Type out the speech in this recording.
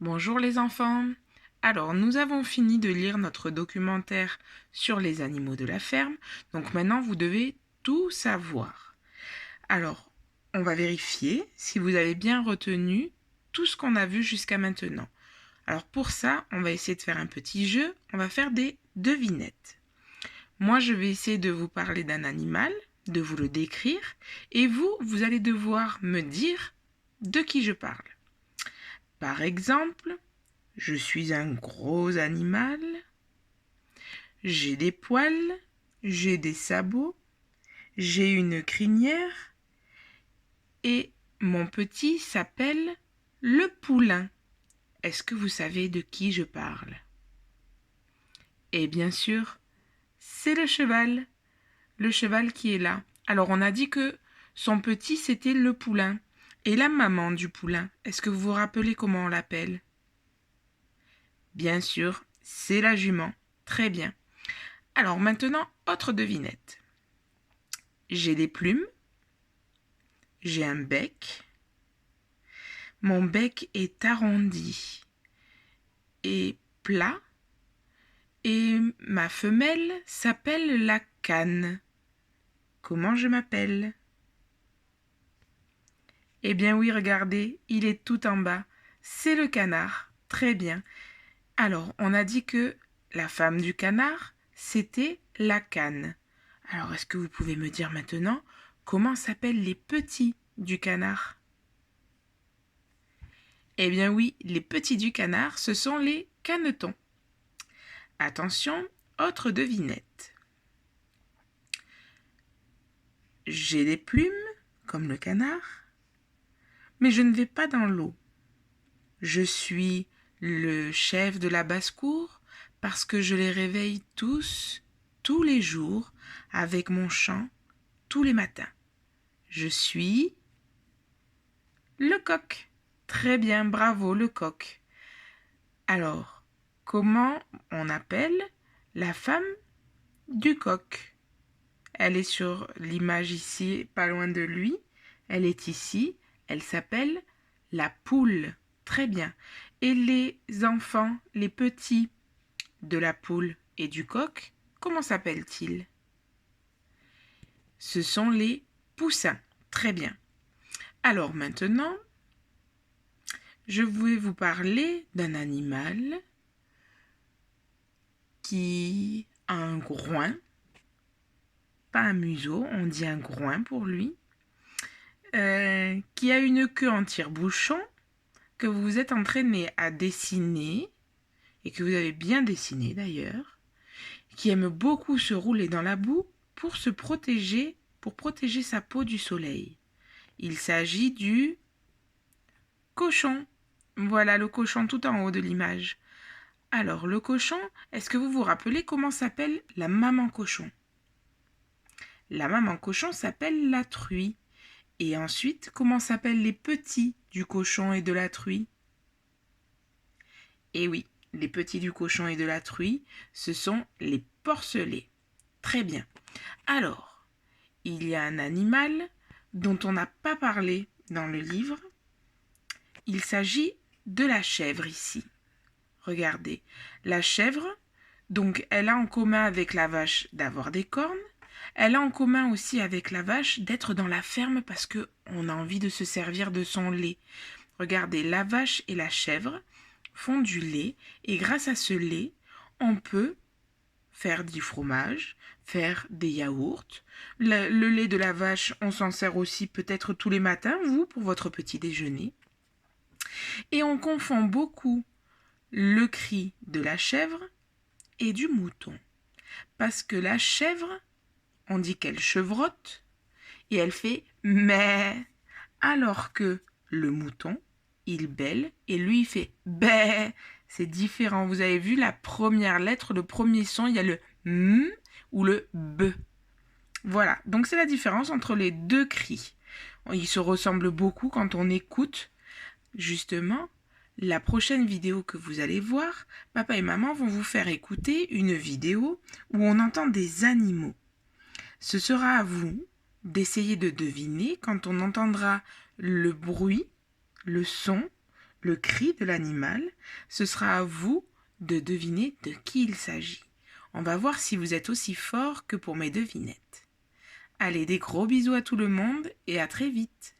Bonjour les enfants. Alors, nous avons fini de lire notre documentaire sur les animaux de la ferme. Donc maintenant, vous devez tout savoir. Alors, on va vérifier si vous avez bien retenu tout ce qu'on a vu jusqu'à maintenant. Alors pour ça, on va essayer de faire un petit jeu. On va faire des devinettes. Moi, je vais essayer de vous parler d'un animal, de vous le décrire. Et vous allez devoir me dire de qui je parle. Par exemple, je suis un gros animal, j'ai des poils, j'ai des sabots, j'ai une crinière et mon petit s'appelle le poulain. Est-ce que vous savez de qui je parle? Et bien sûr, c'est le cheval qui est là. Alors on a dit que son petit c'était le poulain. Et la maman du poulain, est-ce que vous vous rappelez comment on l'appelle? Bien sûr, c'est la jument. Très bien. Alors maintenant, autre devinette. J'ai des plumes, j'ai un bec, mon bec est arrondi et plat, et ma femelle s'appelle la cane. Comment je m'appelle? Eh bien oui, regardez, il est tout en bas. C'est le canard. Très bien. Alors, on a dit que la femme du canard, c'était la cane. Alors, est-ce que vous pouvez me dire maintenant comment s'appellent les petits du canard? Eh bien oui, les petits du canard, ce sont les canetons. Attention, autre devinette. J'ai des plumes, comme le canard, mais je ne vais pas dans l'eau. Je suis le chef de la basse-cour parce que je les réveille tous les jours, avec mon chant, tous les matins. Je suis le coq. Très bien, bravo, le coq. Alors, comment on appelle la femme du coq? Elle est sur l'image ici, pas loin de lui. Elle est ici. Elle s'appelle la poule. Très bien. Et les enfants, les petits de la poule et du coq, comment s'appellent-ils? Ce sont les poussins. Très bien. Alors maintenant, je vais vous parler d'un animal qui a un groin, pas un museau, on dit un groin pour lui, qui a une queue en tire-bouchon, que vous vous êtes entraîné à dessiner, et que vous avez bien dessiné d'ailleurs, qui aime beaucoup se rouler dans la boue pour protéger sa peau du soleil. Il s'agit du cochon. Voilà le cochon tout en haut de l'image. Alors, le cochon, est-ce que vous vous rappelez comment s'appelle la maman cochon? La maman cochon s'appelle la truie. Et ensuite, comment s'appellent les petits du cochon et de la truie? Eh oui, les petits du cochon et de la truie, ce sont les porcelets. Très bien. Alors, il y a un animal dont on n'a pas parlé dans le livre. Il s'agit de la chèvre ici. Regardez, la chèvre, donc elle a en commun avec la vache d'avoir des cornes. Elle a en commun aussi avec la vache d'être dans la ferme parce qu'on a envie de se servir de son lait. Regardez, la vache et la chèvre font du lait et grâce à ce lait, on peut faire du fromage, faire des yaourts. Le lait de la vache, on s'en sert aussi peut-être tous les matins, vous, pour votre petit déjeuner. Et on confond beaucoup le cri de la chèvre et du mouton. Parce que la chèvre, on dit qu'elle chevrotte et elle fait mais, alors que le mouton, il bêle et lui il fait bé. C'est différent. Vous avez vu la première lettre, le premier son, il y a le m ou le b. Voilà, donc c'est la différence entre les deux cris. Ils se ressemblent beaucoup quand on écoute. Justement, la prochaine vidéo que vous allez voir, papa et maman vont vous faire écouter une vidéo où on entend des animaux. Ce sera à vous d'essayer de deviner quand on entendra le bruit, le son, le cri de l'animal. Ce sera à vous de deviner de qui il s'agit. On va voir si vous êtes aussi fort que pour mes devinettes. Allez, des gros bisous à tout le monde et à très vite.